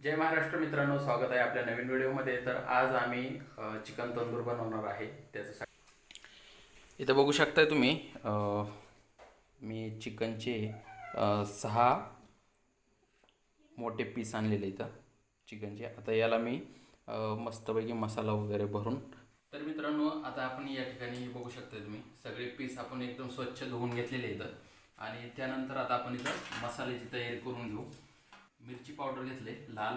जय महाराष्ट्र मित्रांनो, स्वागत आहे आपल्या नवीन व्हिडिओमध्ये. तर आज आम्ही चिकन तंदूर बनवणार आहे. इथं बघू शकताय तुम्ही, मी चिकनचे 6 मोठे पीस आणलेले इथं चिकनचे. आता याला मी मस्तपैकी मसाला वगैरे भरून. तर मित्रांनो, आता आपण या ठिकाणी बघू शकता तुम्ही सगळे पीस आपण एकदम स्वच्छ धुवून घेतलेले इथं. आणि त्यानंतर आता आपण इथं मसाल्याची तयारी करून घेऊ. मिरची पावडर घेतले लाल,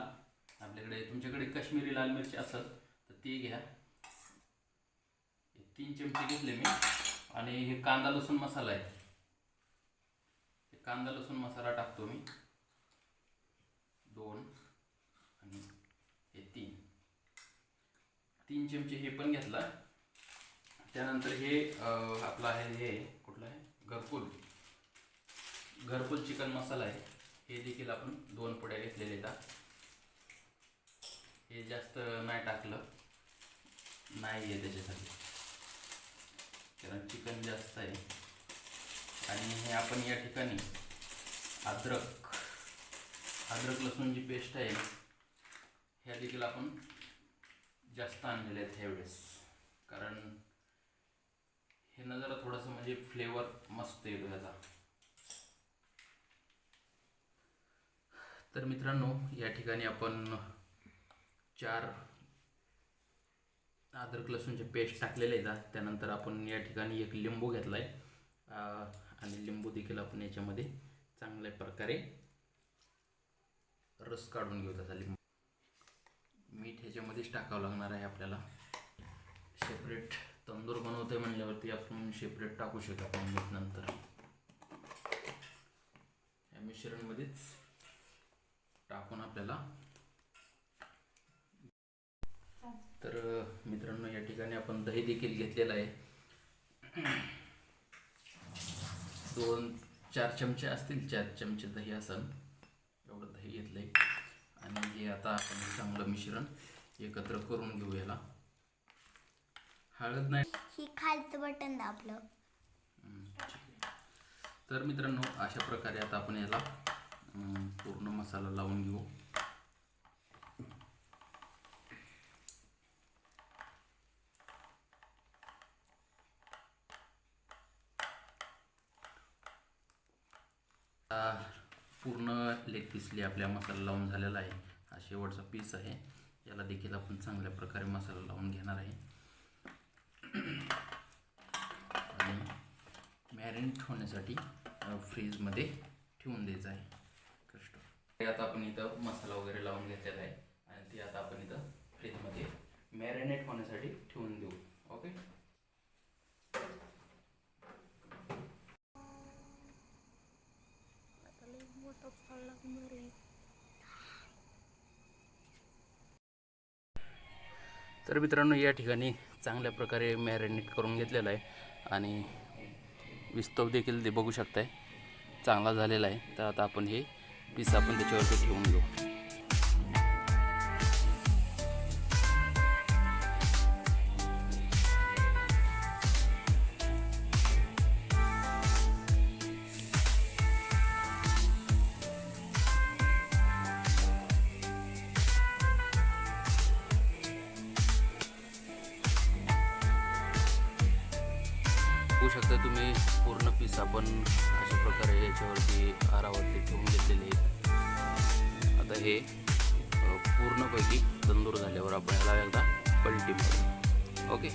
आपल्याकडे तुमच्याकडे काश्मीरी लाल मिरची असेल तर ती घ्या. 3 चमचे घेतले मी. आणि हे कांदा लसूण मसाला आहे, हे कांदा लसूण मसाला टाकतो मी 2 आणि हे 3 चमचे हे पण घेतला. त्यानंतर हे आपला आहे, हे कुठला आहे, घरकुल चिकन मसाला आहे, हे देखील आपण 2 पुड्या घेतलेले आहेत. हे जास्त नाही टाकलं नाही आहे त्याच्यासाठी, कारण चिकन जास्त आहे. आणि हे आपण या ठिकाणी अद्रक लसूणची पेस्ट आहे, ह्या देखील आपण जास्त आणलेले आहेत ह्यावेळेस, कारण हे ना जरा थोडंसं म्हणजे फ्लेवर मस्त येतो ह्याचा. तर मित्रांनो, या ठिकाणी आपण 4 अद्रक लसूणचे पेस्ट टाकलेले आहेत. त्यानंतर आपण या ठिकाणी 1 लिंबू घेतला आहे, आणि लिंबू देखील आपण याच्यामध्ये चांगल्या प्रकारे रस काढून घेऊ त्याचा. लिंबू मीठ ह्याच्यामध्येच टाकावं लागणार आहे आपल्याला. सेपरेट तंदूर बनवतोय म्हणल्यावरती आपण सेपरेट टाकू शकत नाही मीठ. नंतर या मिश्रणमध्येच टाकून आपल्याला. तर मित्रांनो, या ठिकाणी आपण दही देखील घेतलेलं आहे. 2-4 चमचे असतील, 4 चमचे दही असेल एवढं दही घेतलं आहे. आणि हे आता आपण चांगलं मिश्रण एकत्र करून घेऊ. याला हळद नाही, ही खालचं बटन दाबलं. तर मित्रांनो, अशा प्रकारे आता आपण याला पूर्ण मसाला लावून घेऊ. पूर्ण लेग पीसली आपल्या मसाला लावून झालेला आहे. हा शेवटचा पीस आहे, याला देखील आपण चांगल्या प्रकारे मसाला लावून घेणार आहे आणि मॅरिनेट होण्यासाठी फ्रीजमध्ये ठेवून द्यायचं आहे. आता आपण इथं मसाला वगैरे लावून घेतलेला आहे आणि ते आता आपण इथं फ्रीजमध्ये मॅरिनेट होण्यासाठी ठेवून देऊ. ओके. तर मित्रांनो, या ठिकाणी चांगल्या प्रकारे मॅरिनेट करून घेतलेला आहे आणि विस्तव देखील ते बघू शकताय चांगला झालेला आहे. तर आता आपण हे पीस आपण त्याच्यावरती ठेवून घेऊ. बघू शकता तुम्ही, पूर्ण पीस आपण अशा प्रकारे याच्यावरती आरावरती ठेवून घेतलेले आहेत. आता हे पूर्णपैकी तंदूर झाल्यावर आपण याला एकदा पलटी मारू. ओके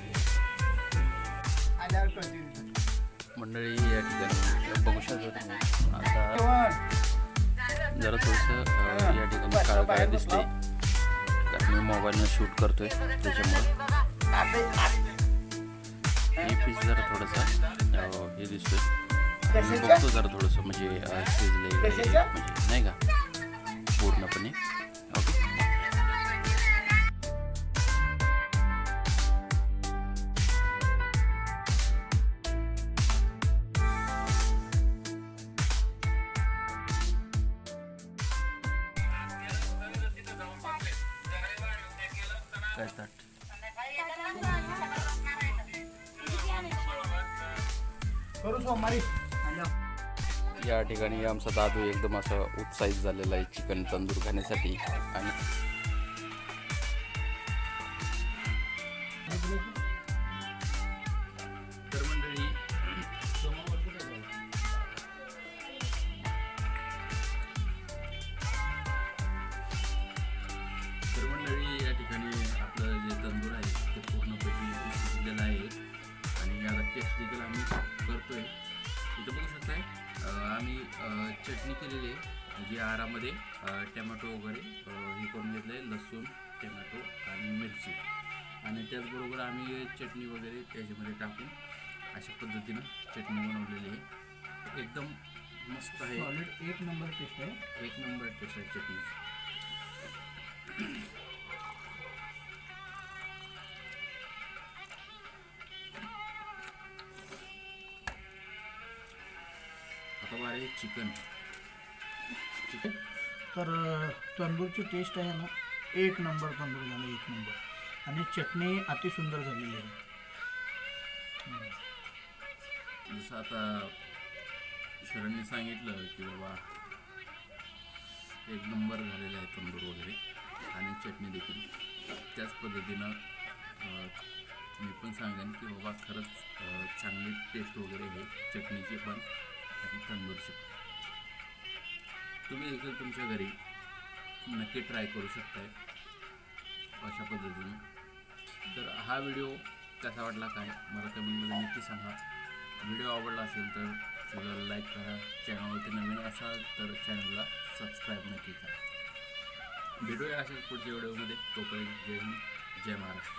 मंडळी, या ठिकाणी बघू शकता तुम्ही, आता जरा थोडंसं या ठिकाणी काळं काळं दिसते, कारण मी मोबाईलनं शूट करतोय त्याच्यामुळे हे पीस जरा थोडासा हे दिसतोय. बघतो जरा थोडंसं म्हणजे शिजले म्हणजे नाही का पूर्णपणे. ओके. काय ताट करू सोमवारी. या ठिकाणी आमचा दादू एकदम असा उत्साहित झालेला आहे चिकन तंदूर खाण्यासाठी. आणि तर मंडळी या ठिकाणी आपलं जे तंदूर आहे ते पूर्णपैकी शिजलेलं आहे आणि याला टेस्ट देखील आम्ही करतोय. इथं बघू शकताय आम्ही चटणी केलेली आहे जी आहारामध्ये टॅमॅटो वगैरे हे करून घेतलं आहे, लसूण टॅमॅटो आणि मिरची, आणि त्याचबरोबर आम्ही चटणी वगैरे त्याच्यामध्ये टाकून अशा पद्धतीनं चटणी बनवलेली आहे. एकदम मस्त आहे, एक नंबर टेस्ट आहे. एक नंबर टेस्ट आहे चटणी. आता बारे चिकन तर तंदूरची टेस्ट आहे ना, एक नंबर तंदूर झालं, एक नंबर. आणि चटणी अति सुंदर झालेली आहे. जसं आता शरणने सांगितलं की बाबा एक नंबर झालेला आहे तंदूर वगैरे आणि चटणी देखील त्याच पद्धतीनं मी पण सांगेन की बाबा खरंच चांगली टेस्ट वगैरे आहे चटणीची पण आणि तंदूरची पण. तुम्ही देखील तुमच्या घरी नक्की ट्राय करू शकताय अशा पद्धतीने. तर हा व्हिडिओ कसा वाटला काय मला कमेंटमध्ये नक्की सांगा. व्हिडिओ आवडला असेल तर चॅनलला लाईक करा, चॅनलवरती नवीन असाल तर चॅनलला सबस्क्राईब नक्की करा. भेटूया अशाच पुढच्या व्हिडिओमध्ये. तोपर्यंत जय हिंद, जय महाराष्ट्र.